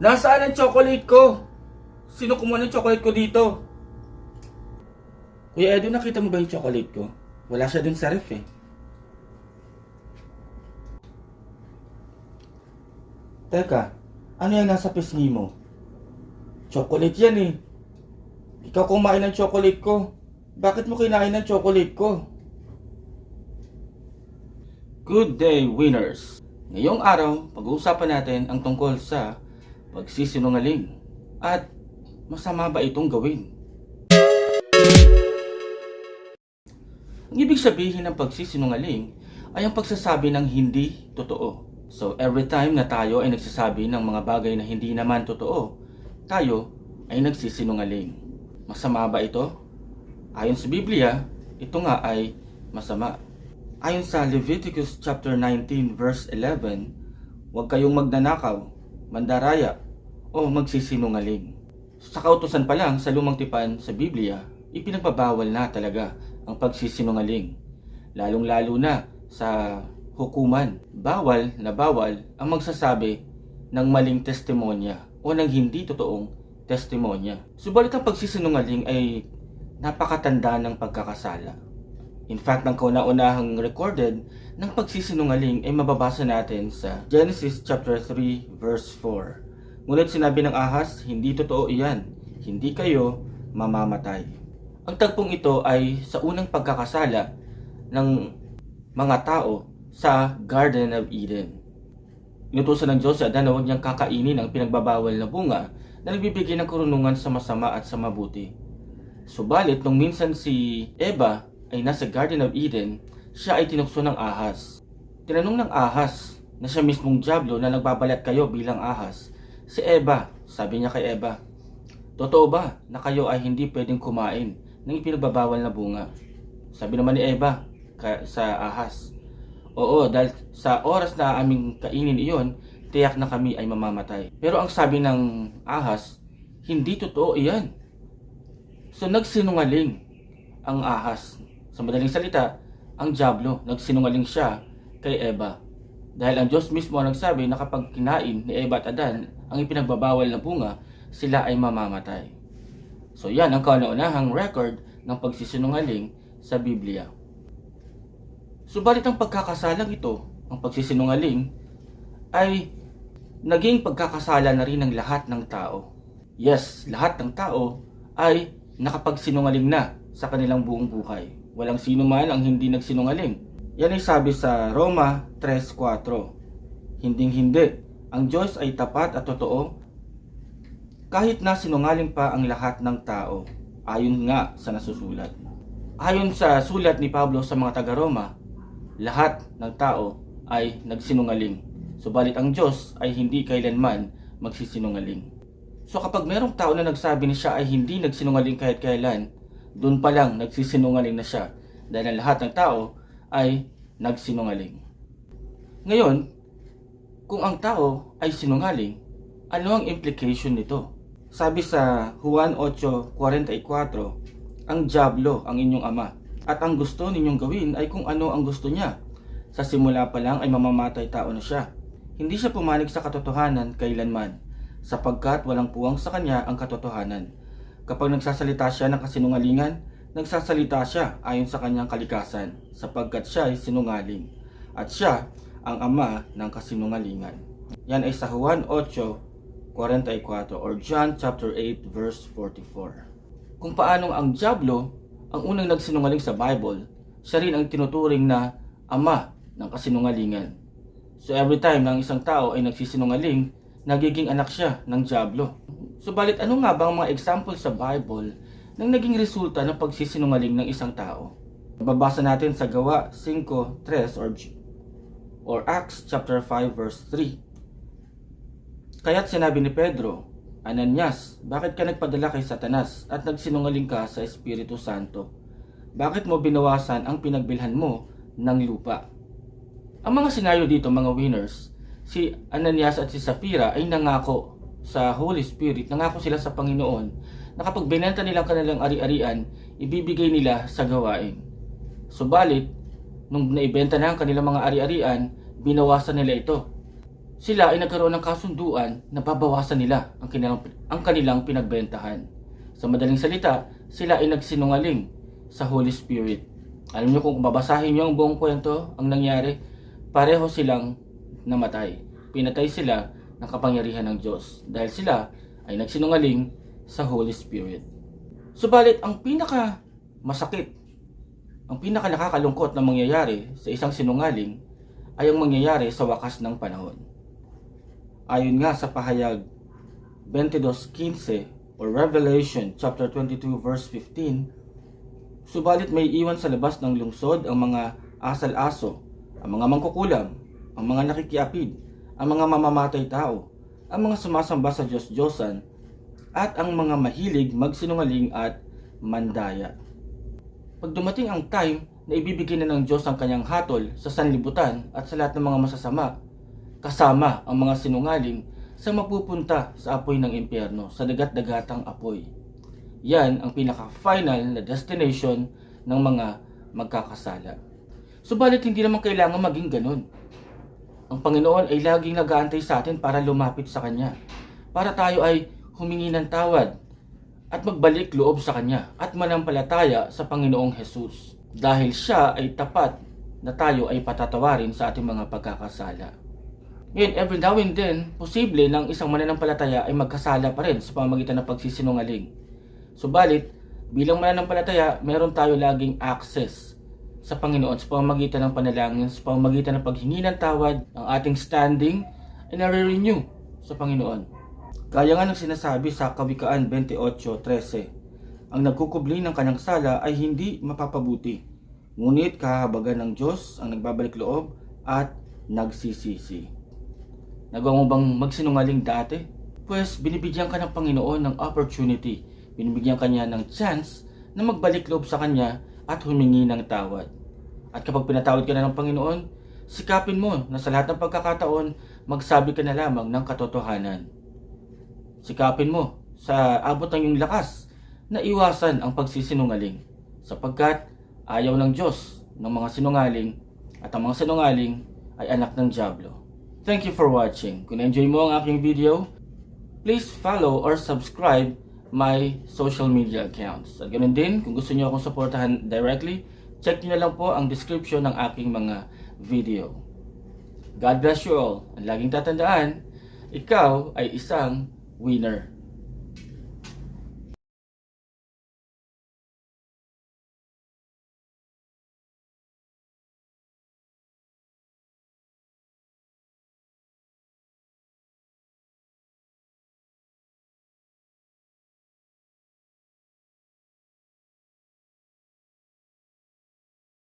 Nasaan ang chocolate ko? Sino kumuha ng chocolate ko dito? Kuya Edo, nakita mo ba yung chocolate ko? Wala siya dun sa ref eh. Teka, ano yan nasa pisngi mo? Chocolate yan eh. Ikaw kumain ng chocolate ko. Bakit mo kinain ng chocolate ko? Good day, winners! Ngayong araw, pag-uusapan natin ang tungkol sa pagsisinungaling. At masama ba itong gawin? Ang ibig sabihin ng pagsisinungaling ay ang pagsasabi ng hindi totoo. So every time na tayo ay nagsasabi ng mga bagay na hindi naman totoo, tayo ay nagsisinungaling. Masama ba ito? Ayon sa Biblia, ito nga ay masama. Ayon sa Leviticus chapter 19 verse 11, huwag kayong magnanakaw, mandaraya, o magsisinungaling. Sa kautusan pa lang sa Lumang Tipan sa Biblia, ipinagbabawal na talaga ang pagsisinungaling. Lalong-lalo na sa hukuman. Bawal na bawal ang magsasabi ng maling testimonya o ng hindi totoong testimonya. Subalit ang pagsisinungaling ay napakatanda ng pagkakasala. In fact, ang kauna-unahang recorded ng pagsisinungaling ay mababasa natin sa Genesis chapter 3 verse 4. Ngunit sinabi ng ahas, hindi totoo iyan, hindi kayo mamamatay. Ang tagpong ito ay sa unang pagkakasala ng mga tao sa Garden of Eden. Inutusan ng Diyos si Adan na huwag niyang kakainin ang pinagbabawal na bunga na nagbibigay ng karunungan sa masama at sa mabuti. Subalit, nung minsan si Eva ay nasa Garden of Eden, siya ay tinukso ng ahas. Tinanong ng ahas na siya mismong diablo na nagbabalat kayo bilang ahas. Si Eva, sabi niya kay Eva, totoo ba na kayo ay hindi pwedeng kumain ng ipinagbabawal na bunga? Sabi naman ni Eva sa ahas, oo, dahil sa oras na aming kainin iyon, tiyak na kami ay mamamatay. Pero ang sabi ng ahas, hindi totoo iyan. So nagsinungaling ang ahas. Sa madaling salita, ang diablo, nagsinungaling siya kay Eva. Dahil ang Diyos mismo ang nagsabi na kapag kinain ni Eva at Adan ang ipinagbabawal na bunga, sila ay mamamatay. So yan ang kauna-unahang record ng pagsisinungaling sa Biblia. Subalit ang pagkakasalang ito, ang pagsisinungaling, ay naging pagkakasala na rin ng lahat ng tao. Yes, lahat ng tao ay nakapagsinungaling na sa kanilang buong buhay. Walang sino man ang hindi nagsinungaling. Yan ay sabi sa Roma 3:4. Hinding-hindi, ang Diyos ay tapat at totoo kahit na sinungaling pa ang lahat ng tao, ayon nga sa nasusulat. Ayon sa sulat ni Pablo sa mga taga-Roma, lahat ng tao ay nagsinungaling. Subalit ang Diyos ay hindi kailanman magsisinungaling. So kapag merong tao na nagsabi ni siya ay hindi nagsinungaling kahit kailan, doon pa lang nagsisinungaling na siya dahil ang lahat ng tao ay nagsinungaling. Ngayon, kung ang tao ay sinungaling, ano ang implication nito? Sabi sa Juan 8:44, ang diablo ang inyong ama at ang gusto ninyong gawin ay kung ano ang gusto niya. Sa simula pa lang ay mamamatay tao na siya. Hindi siya pumanig sa katotohanan kailanman, sapagkat walang puwang sa kanya ang katotohanan. Kapag nagsasalita siya ng kasinungalingan, nagsasalita siya ayon sa kanyang kalikasan, sapagkat siya ay sinungaling, at siya ang ama ng kasinungalingan. Yan ay sa Juan 8:44 or John chapter 8 verse 44. Kung paanong ang diablo ang unang nagsinungaling sa Bible, siya rin ang tinuturing na ama ng kasinungalingan. So every time na ang isang tao ay nagsisinungaling, nagiging anak siya ng diablo. Subalit ano nga bang mga example sa Bible ng naging resulta ng pagsisinungaling ng isang tao? Babasa natin sa Gawa 5:3 or Acts chapter 5 verse 3. Kaya't sinabi ni Pedro, Ananias, bakit ka nagpadala kay Satanas at nagsinungaling ka sa Espiritu Santo? Bakit mo binawasan ang pinagbilhan mo ng lupa? Ang mga senaryo dito, mga winners, si Ananias at si Sapphira ay nangako sa Holy Spirit, nangako sila sa Panginoon na kapag binenta nilang kanilang ari-arian, ibibigay nila sa gawain. Subalit, nung naibenta na ang kanilang mga ari-arian, binawasan nila ito. sila ay nagkaroon ng kasunduan na babawasan nila ang kanilang pinagbentahan. Sa madaling salita, sila ay nagsinungaling sa Holy Spirit. Alam niyo kung babasahin niyo ang buong kwento, ang nangyari, pareho silang namatay. Pinatay sila ng kapangyarihan ng Diyos dahil sila ay nagsinungaling sa Holy Spirit. Subalit ang pinaka masakit, ang pinaka nakakalungkot na mangyayari sa isang sinungaling ay ang mangyayari sa wakas ng panahon. Ayon nga sa pahayag 22:15 or Revelation chapter 22 verse 15, subalit may iwan sa labas ng lungsod ang mga asal-aso, ang mga mangkukulam, ang mga nakikiapid, ang mga mamamatay tao, ang mga sumasamba sa Diyos-Diyosan, at ang mga mahilig magsinungaling at mandaya. Pag dumating ang time na ibibigay na ng Diyos ang kanyang hatol sa sanlibutan at sa lahat ng mga masasama, kasama ang mga sinungaling sa mapupunta sa apoy ng impyerno, sa dagat-dagatang apoy. Yan ang pinaka-final na destination ng mga magkakasala. Subalit hindi naman kailangan maging ganun. Ang Panginoon ay laging nag-aantay sa atin para lumapit sa Kanya, para tayo ay humingi ng tawad at magbalik loob sa Kanya at manampalataya sa Panginoong Jesus, dahil Siya ay tapat na tayo ay patatawarin sa ating mga pagkakasala. Ngayon, every now and then, posible ng isang mananampalataya ay magkasala pa rin sa pamamagitan ng pagsisinungaling. Subalit, bilang mananampalataya, meron tayo laging access sa Panginoon sa pamamagitan ng panalangin, sa pamamagitan ng paghingi ng tawad, ang ating standing ay nare-renew sa Panginoon. Kaya nga nang sinasabi sa Kawikaan 28:13, ang nagkukubli ng kanyang sala ay hindi mapapabuti, ngunit kahabagan ng Diyos ang nagbabalik loob at nagsisisi. Nagawa mo bang magsinungaling dati? Pues binibigyan ka ng Panginoon ng opportunity. Binibigyan ka niya ng chance na magbalik loob sa Kanya at humingi ng tawad. At kapag pinatawad ka na ng Panginoon, sikapin mo na sa lahat ng pagkakataon, magsabi ka na lamang ng katotohanan. Sikapin mo sa abot ng iyong lakas na iwasan ang pagsisinungaling, sapagkat ayaw ng Diyos ng mga sinungaling at ang mga sinungaling ay anak ng dyablo. Thank you for watching. Kung na-enjoy mo ang aking video, please follow or subscribe my social media accounts. At ganoon din, kung gusto niyo akong supportahan directly, check niyo na lang po ang description ng aking mga video. God bless you all. Ang laging tatandaan, ikaw ay isang winner.